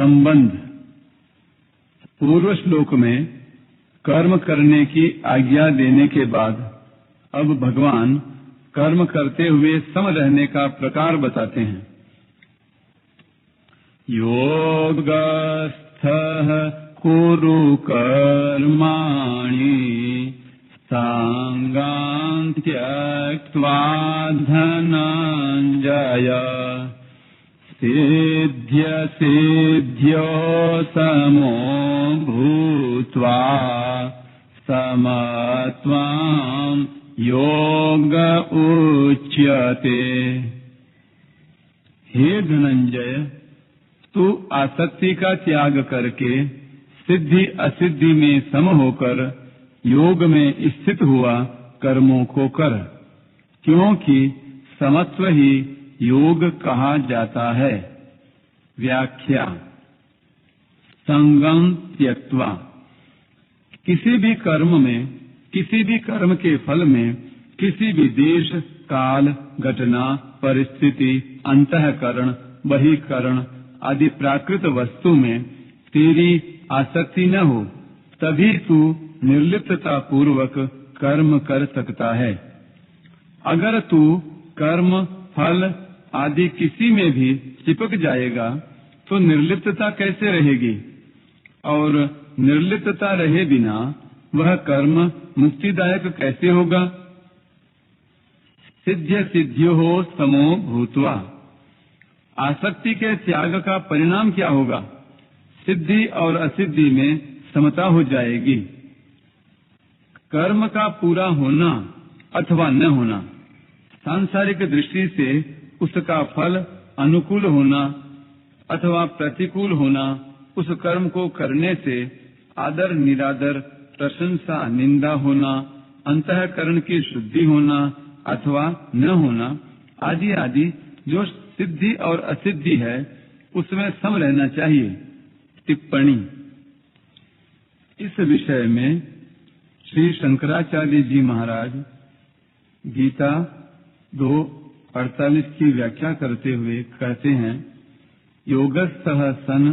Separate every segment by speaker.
Speaker 1: संबंध। पूर्व श्लोक में कर्म करने की आज्ञा देने के बाद अब भगवान कर्म करते हुए सम रहने का प्रकार बताते हैं। योगस्थः कुरु कर्माणि संगं त्यक्त्वा धनंजय सिद्ध्य सिद्ध्यो समो भूत्वा समत्वं योग उच्यते। हे धनंजय, तू आसक्ति का त्याग करके सिद्धि असिद्धि में सम होकर योग में स्थित हुआ कर्मों को कर, क्योंकि समत्व ही योग कहा जाता है। व्याख्या। संगम त्यक्त्वा, किसी भी कर्म में, किसी भी कर्म के फल में, किसी भी देश काल घटना परिस्थिति अंतःकरण बहिकरण आदि प्राकृत वस्तु में तेरी आसक्ति न हो, तभी तू निर्लिप्तता पूर्वक कर्म कर सकता है। अगर तू कर्म फल आदि किसी में भी चिपक जाएगा तो निर्लिप्तता कैसे रहेगी, और निर्लिप्तता रहे बिना वह कर्म मुक्तिदायक कैसे होगा। सिद्ध्य सिद्ध्यो हो समो भूत्वा, आसक्ति के त्याग का परिणाम क्या होगा? सिद्धि और असिद्धि में समता हो जाएगी। कर्म का पूरा होना अथवा न होना, सांसारिक दृष्टि से उसका फल अनुकूल होना अथवा प्रतिकूल होना, उस कर्म को करने से आदर निरादर प्रशंसा निंदा होना, अंतःकरण की शुद्धि होना अथवा न होना आदि आदि जो सिद्धि और असिद्धि है उसमें सम रहना चाहिए। टिप्पणी। इस विषय में श्री शंकराचार्य जी महाराज गीता 2:48 की व्याख्या करते हुए कहते हैं, योगस्थः सन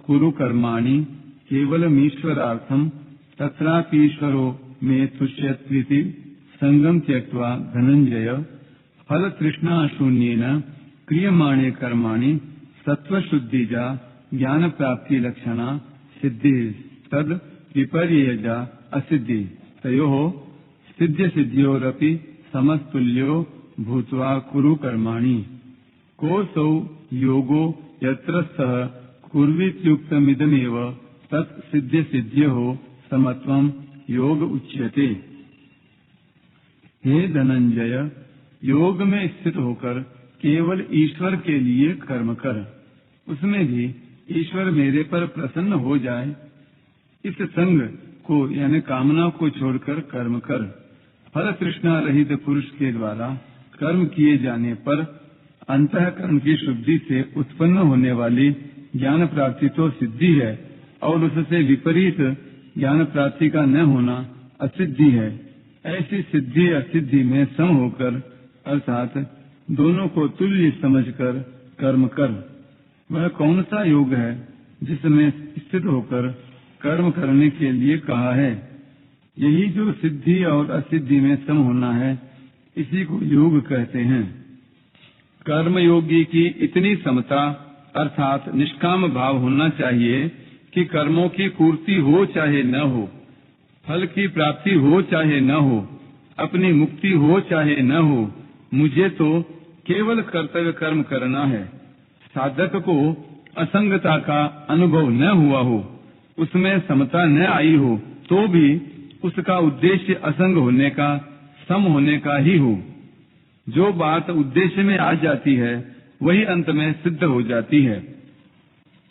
Speaker 1: कुरु कर्माणि केवलमीश्वरार्थम तत्रापीश्वरो मे तुष्यत्विति संगम त्यक्त्वा धनंजय फल तृष्णा शून्येन क्रियमाणे कर्माणि सत्वशुद्धिजा ज्ञान प्राप्ति लक्षणा सिद्धि तद विपर्ययजा असिद्धि तयोः सिद्ध्य सिद्ध्योरपि समस्तुल्यो भूत्वा कुरु कर्माणि कोऽसौ योगो यत्र सः कुर्वीत्युक्तमिदमेव तत् सिद्ध्य सिद्ध्योः समत्वं योग उच्यते। हे धनंजय, योग में स्थित होकर केवल ईश्वर के लिए कर्म कर, उसमें भी ईश्वर मेरे पर प्रसन्न हो जाए, इस संग को यानी कामना को छोड़कर कर्म कर। फल तृष्णा रहित पुरुष के द्वारा कर्म किए जाने पर अंतःकरण की शुद्धि से उत्पन्न होने वाली ज्ञान प्राप्ति तो सिद्धि है, और उससे विपरीत ज्ञान प्राप्ति का न होना असिद्धि है। ऐसी सिद्धि असिद्धि में सम होकर अर्थात दोनों को तुल्य समझकर कर्म कर। वह कौन सा योग है जिसमें स्थित होकर कर्म करने के लिए कहा है? यही जो सिद्धि और असिद्धि में सम होना है, इसी को योग कहते हैं। कर्मयोगी की इतनी समता अर्थात निष्काम भाव होना चाहिए कि कर्मों की पूर्ति हो चाहे न हो, फल की प्राप्ति हो चाहे न हो, अपनी मुक्ति हो चाहे न हो, मुझे तो केवल कर्तव्य कर्म करना है। साधक को असंगता का अनुभव न हुआ हो, उसमें समता न आई हो, तो भी उसका उद्देश्य असंग होने का, सम होने का ही हो। जो बात उद्देश्य में आ जाती है वही अंत में सिद्ध हो जाती है।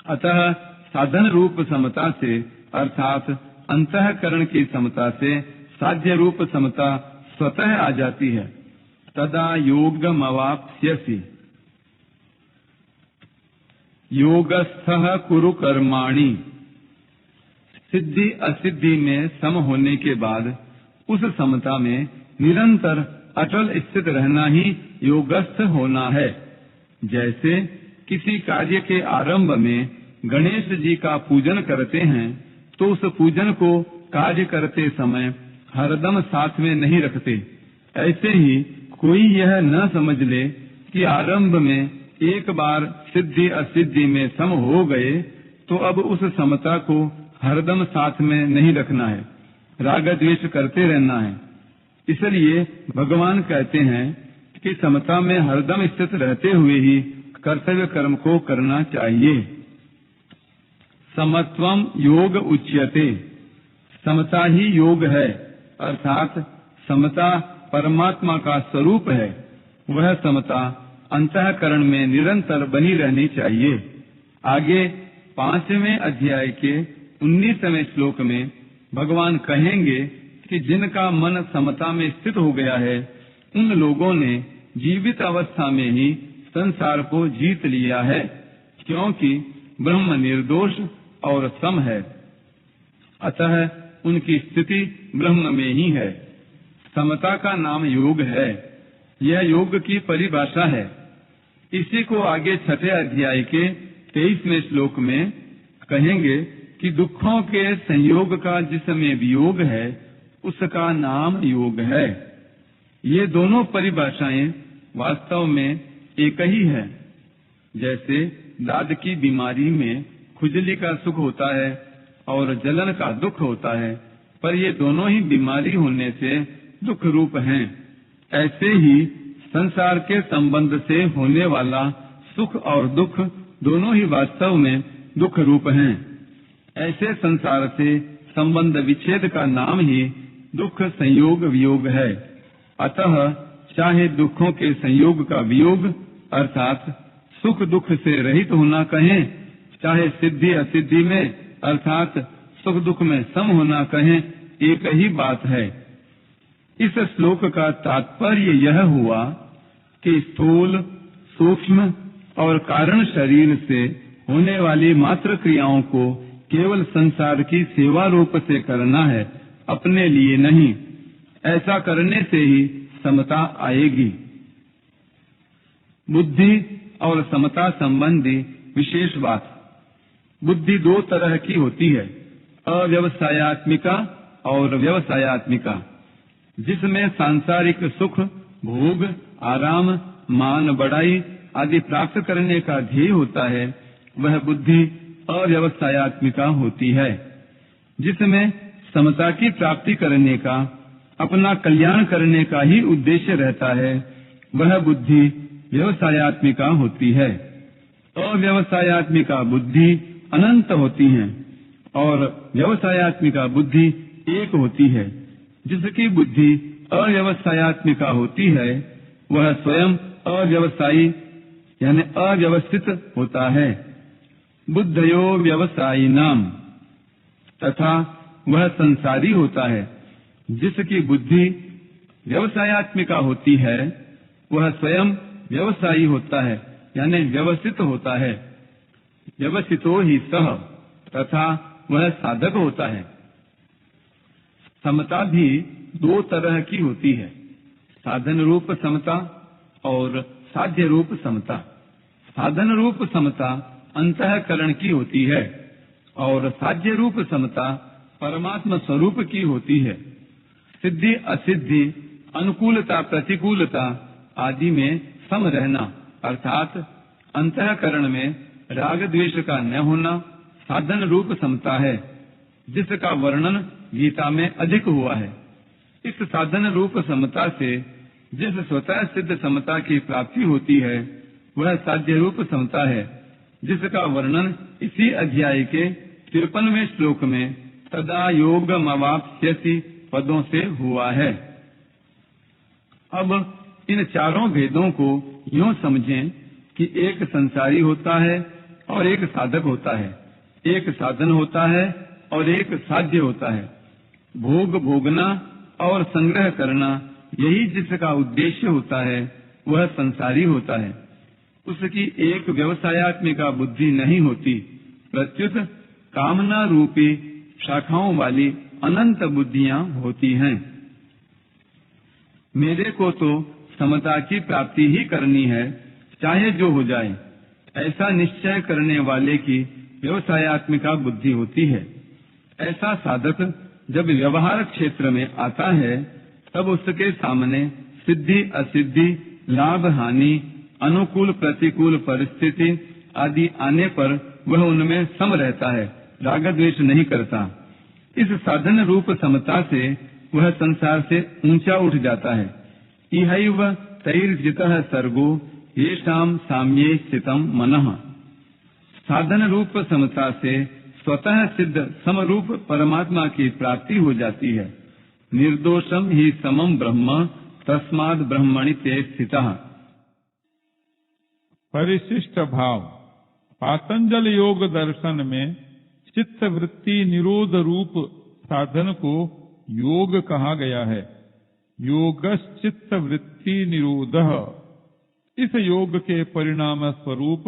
Speaker 1: अतः साधन रूप समता से अर्थात अंतःकरण की समता से साध्य रूप समता स्वतः आ जाती है। तदा योगमवाप्स्यसि। योगस्थः कुरु कर्माणि, सिद्धि असिद्धि में सम होने के बाद उस समता में निरंतर अटल स्थित रहना ही योगस्थ होना है। जैसे किसी कार्य के आरंभ में गणेश जी का पूजन करते हैं तो उस पूजन को कार्य करते समय हरदम साथ में नहीं रखते। ऐसे ही कोई यह न समझ ले कि आरंभ में एक बार सिद्धि असिद्धि में सम हो गए तो अब उस समता को हरदम साथ में नहीं रखना है, राग द्वेष करते रहना है। इसलिए भगवान कहते हैं कि समता में हरदम स्थित रहते हुए ही कर्तव्य कर्म को करना चाहिए। समत्वम योग उच्यते, समता ही योग है, अर्थात समता परमात्मा का स्वरूप है। वह समता अंतःकरण में निरंतर बनी रहनी चाहिए। आगे 5वें अध्याय के 19वें श्लोक में भगवान कहेंगे कि जिनका मन समता में स्थित हो गया है उन लोगों ने जीवित अवस्था में ही संसार को जीत लिया है, क्योंकि ब्रह्म निर्दोष और सम है। अतः उनकी स्थिति ब्रह्म में ही है। समता का नाम योग है। यह योग की परिभाषा है। इसी को आगे 6वें अध्याय के 23वें श्लोक में कहेंगे कि दुखों के संयोग का जिसमें वियोग है उसका नाम योग है। ये दोनों परिभाषाएं वास्तव में एक ही है। जैसे दाद की बीमारी में खुजली का सुख होता है और जलन का दुख होता है, पर ये दोनों ही बीमारी होने से दुख रूप हैं। ऐसे ही संसार के संबंध से होने वाला सुख और दुख दोनों ही वास्तव में दुख रूप हैं। ऐसे संसार से संबंध विच्छेद का नाम ही दुख संयोग वियोग है। अतः चाहे दुखों के संयोग का वियोग अर्थात सुख दुख से रहित होना कहें, चाहे सिद्धि असिद्धि में अर्थात सुख दुख में सम होना कहें, एक ही बात है। इस श्लोक का तात्पर्य यह हुआ कि स्थूल सूक्ष्म और कारण शरीर से होने वाली मात्र क्रियाओं को केवल संसार की सेवा रूप से करना है, अपने लिए नहीं। ऐसा करने से ही समता आएगी। बुद्धि और समता संबंधी विशेष बात। बुद्धि दो तरह की होती है, अव्यवसायत्मिका और व्यवसायत्मिका। जिसमें सांसारिक सुख भोग आराम मान बढ़ाई आदि प्राप्त करने का ध्येय होता है, वह बुद्धि अव्यवसायत्मिका होती है। जिसमें समता की प्राप्ति करने का अपना कल्याण करने का ही उद्देश्य रहता है, वह बुद्धि व्यवसायत्मिका होती है। अव्यवसायत्मिका बुद्धि अनंत होती है और व्यवसायत्मिका बुद्धि एक होती है। जिसकी बुद्धि अव्यवसायत्मिका होती है वह स्वयं अव्यवसायी यानी अव्यवस्थित होता है। बुद्धयो व्यवसायी नाम, तथा वह संसारी होता है। जिसकी बुद्धि व्यवसायत्मिका होती है वह स्वयं व्यवसायी होता है यानी व्यवस्थित होता है। व्यवस्थितो ही सह, तथा वह साधक होता है। समता भी दो तरह की होती है, साधन रूप समता और साध्य रूप समता। साधन रूप समता अंतःकरण की होती है और साध्य रूप समता परमात्मा स्वरूप की होती है। सिद्धि असिद्धि अनुकूलता प्रतिकूलता आदि में सम रहना अर्थात अंतःकरण में राग द्वेष का न होना साधन रूप समता है, जिसका वर्णन गीता में अधिक हुआ है। इस साधन रूप समता से जिस स्वतः सिद्ध समता की प्राप्ति होती है वह साध्य रूप समता है, जिसका वर्णन इसी अध्याय के 53वें श्लोक में तदा योगमवाप्स्यसि पदों से हुआ है। अब इन चारों भेदों को यूं समझें कि एक संसारी होता है और एक साधक होता है, एक साधन होता है और एक साध्य होता है। भोग भोगना और संग्रह करना यही जिसका उद्देश्य होता है वह संसारी होता है। उसकी एक व्यवसायत्मिका बुद्धि नहीं होती, प्रत्युत कामना रूपी शाखाओं वाली अनंत बुद्धियां होती हैं। मेरे को तो समता की प्राप्ति ही करनी है, चाहे जो हो जाए, ऐसा निश्चय करने वाले की व्यवसायत्मिका बुद्धि होती है। ऐसा साधक जब व्यवहार क्षेत्र में आता है तब उसके सामने सिद्धि असिद्धि, लाभ हानि, अनुकूल प्रतिकूल परिस्थिति आदि आने पर वह उनमें सम रहता है, राग द्वेष नहीं करता। इस साधन रूप समता से वह संसार से ऊंचा उठ जाता है। इहैव तैर्जितः सर्गो येषाम् साम्ये स्थितम् मनः। साधन रूप समता से स्वतः सिद्ध समरूप परमात्मा की प्राप्ति हो जाती है। निर्दोषम ही समम ब्रह्म तस्माद् ब्रह्मणि ते स्थितः।
Speaker 2: परिशिष्ट भाव। पातंजल योग दर्शन में चित्त वृत्ति निरोध रूप साधन को योग कहा गया है। योगश्चित्त वृत्ति निरोधः। इस योग के परिणाम स्वरूप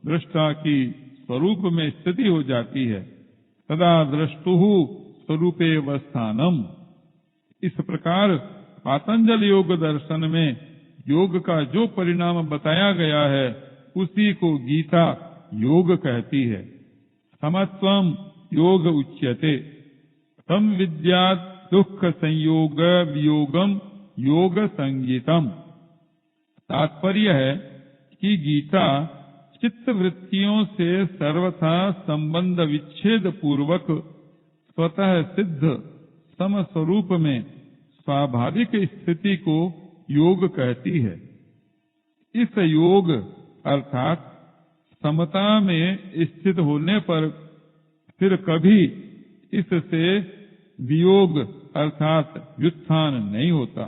Speaker 2: दृष्टा की स्वरूप में स्थिति हो जाती है। तदा दृष्टुः स्वरूपेवस्थानम। इस प्रकार पातंजल योग दर्शन में योग का जो परिणाम बताया गया है उसी को गीता योग कहती है। समत्वम योग उच्यते। तम विद्यात् दुख संयोग वियोगम योग संगीतम। तात्पर्य है कि गीता चित्त वृत्तियों से सर्वथा संबंध विच्छेद पूर्वक स्वतः सिद्ध सम स्वरूप में स्वाभाविक स्थिति को योग कहती है। इस योग अर्थात समता में स्थित होने पर फिर कभी इससे वियोग अर्थात व्युत्थान नहीं होता।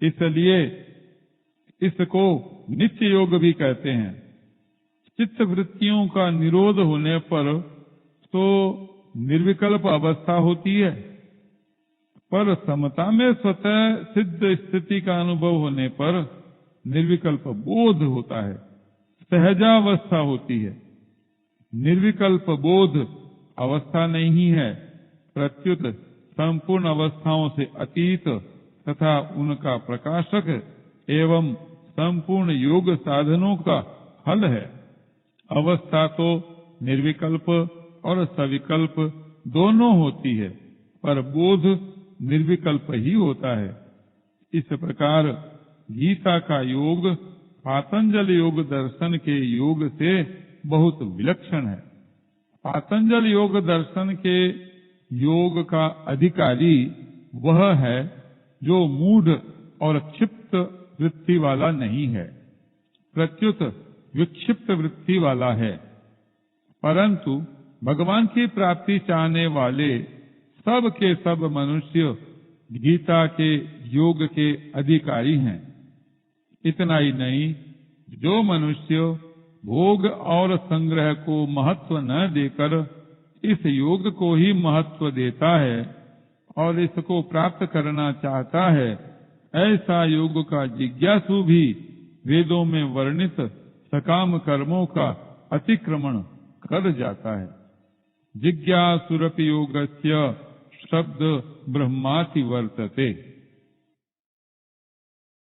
Speaker 2: इसलिए इसको नित्य योग भी कहते हैं। चित्त वृत्तियों का निरोध होने पर तो निर्विकल्प अवस्था होती है, पर समता में स्वतः सिद्ध स्थिति का अनुभव होने पर निर्विकल्प बोध होता है, सहजावस्था होती है। निर्विकल्प बोध अवस्था नहीं है, प्रत्युत संपूर्ण अवस्थाओं से अतीत तथा उनका प्रकाशक एवं संपूर्ण योग साधनों का फल है। अवस्था तो निर्विकल्प और सविकल्प दोनों होती है, पर बोध निर्विकल्प ही होता है। इस प्रकार गीता का योग पातंजल योग दर्शन के योग से बहुत विलक्षण है। पातंजल योग दर्शन के योग का अधिकारी वह है जो मूढ़ और क्षिप्त वृत्ति वाला नहीं है, प्रत्युत विक्षिप्त वृत्ति वाला है। परंतु भगवान की प्राप्ति चाहने वाले सब के सब मनुष्य गीता के योग के अधिकारी हैं। इतना ही नहीं, जो मनुष्य भोग और संग्रह को महत्व न देकर इस योग को ही महत्व देता है और इसको प्राप्त करना चाहता है, ऐसा योग का जिज्ञासु भी वेदों में वर्णित सकाम कर्मों का अतिक्रमण कर जाता है। जिज्ञासुरपि योगस्य शब्द ब्रह्माति वर्तते।